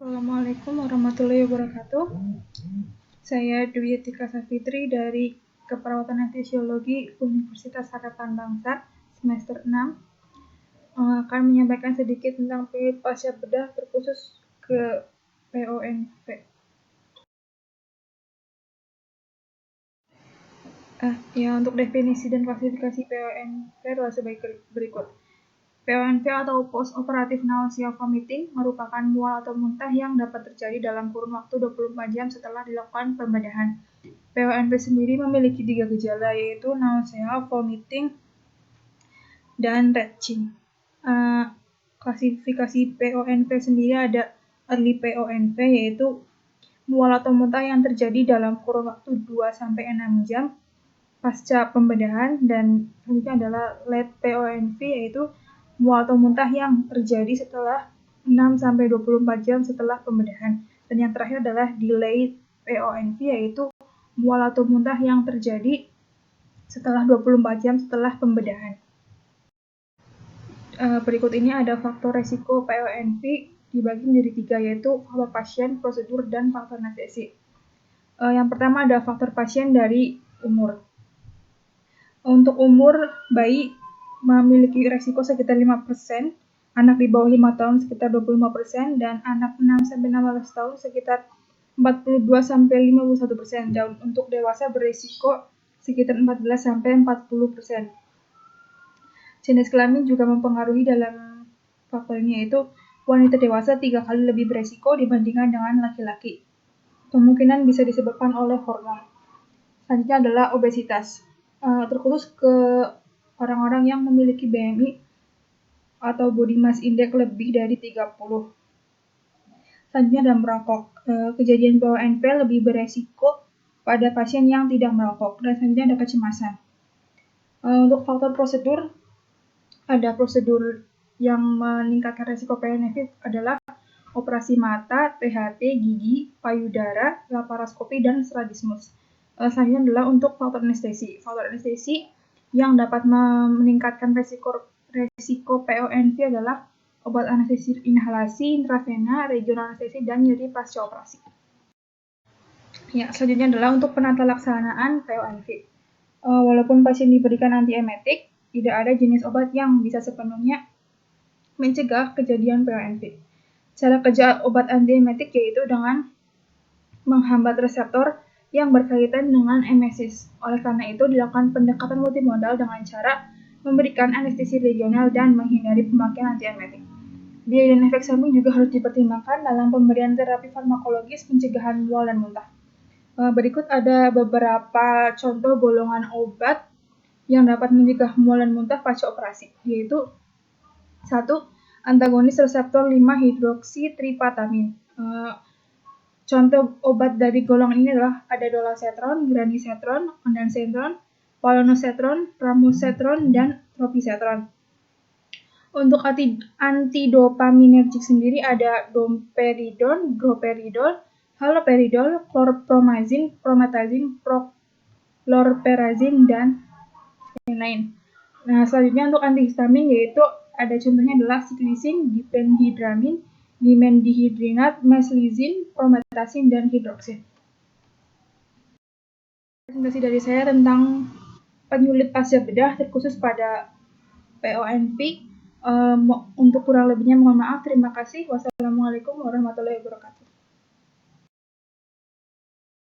Assalamualaikum warahmatullahi wabarakatuh. Saya Dwi Tika Safitri dari Keperawatan Anestesiologi Universitas Harapan Bangsa semester 6 akan menyampaikan sedikit tentang penelitian pasca bedah terkhusus ke PONV. Untuk definisi dan klasifikasi PONV adalah sebagai berikut. PONV atau Post Operative Nausea Vomiting merupakan mual atau muntah yang dapat terjadi dalam kurun waktu 24 jam setelah dilakukan pembedahan. PONV sendiri memiliki 3 gejala, yaitu nausea, vomiting, dan retching. Klasifikasi PONV sendiri ada early PONV, yaitu mual atau muntah yang terjadi dalam kurun waktu 2-6 jam pasca pembedahan, dan selanjutnya adalah late PONV, yaitu mual atau muntah yang terjadi setelah 6-24 jam setelah pembedahan. Dan yang terakhir adalah delayed PONV, yaitu mual atau muntah yang terjadi setelah 24 jam setelah pembedahan. Berikut ini ada faktor resiko PONV dibagi menjadi 3, yaitu faktor pasien, prosedur, dan faktor anestesi. Yang pertama ada faktor pasien dari umur. Untuk umur, bayi memiliki resiko sekitar 5%, anak di bawah 5 tahun sekitar 25%, dan anak 6-16 tahun sekitar 42-51%, dan untuk dewasa berisiko sekitar 14-40%. Jenis kelamin juga mempengaruhi dalam faktor ini, yaitu wanita dewasa 3 kali lebih berisiko dibandingkan dengan laki-laki. Kemungkinan bisa disebabkan oleh hormon. Selanjutnya adalah obesitas, terkhusus ke orang-orang yang memiliki BMI atau body mass index lebih dari 30. Selanjutnya adalah merokok. Kejadian PONV lebih beresiko pada pasien yang tidak merokok. Dan selanjutnya ada kecemasan. Untuk faktor prosedur, ada prosedur yang meningkatkan resiko PONV adalah operasi mata, THT, gigi, payudara, laparoskopi, dan strabismus. Selanjutnya adalah untuk faktor anestesi. Faktor anestesi yang dapat meningkatkan resiko PONV adalah obat anestesi inhalasi, intravena, regional anestesi, dan nyeri pasca operasi. Selanjutnya adalah untuk penata laksanaan PONV. Walaupun pasien diberikan antiemetik, tidak ada jenis obat yang bisa sepenuhnya mencegah kejadian PONV. Cara kerja obat antiemetik yaitu dengan menghambat reseptor yang berkaitan dengan emesis. Oleh karena itu, dilakukan pendekatan multimodal dengan cara memberikan anestesi regional dan menghindari pemakaian antiemetik. Biaya dan efek samping juga harus dipertimbangkan dalam pemberian terapi farmakologis pencegahan mual dan muntah. Berikut ada beberapa contoh golongan obat yang dapat mencegah mual dan muntah pasca operasi, yaitu 1. Antagonis reseptor 5-hidroksitriptamanin. Contoh obat dari golongan ini adalah ada dolasetron, granisetron, ondansetron, polonosetron, ramosetron, dan tropisetron. Untuk antidopaminergic sendiri ada domperidon, droperidol, haloperidol, chlorpromazine, promethazine, chlorperazine, dan lain-lain. Selanjutnya untuk antihistamin yaitu ada contohnya adalah ciclizine, diphenhydramine, dimendihydrinat, meslizine, promethazine, dan hidroksin. Presentasi dari saya tentang penyulit pasca bedah terkhusus pada PONV. Untuk kurang lebihnya mohon maaf. Terima kasih. Wassalamualaikum warahmatullahi wabarakatuh.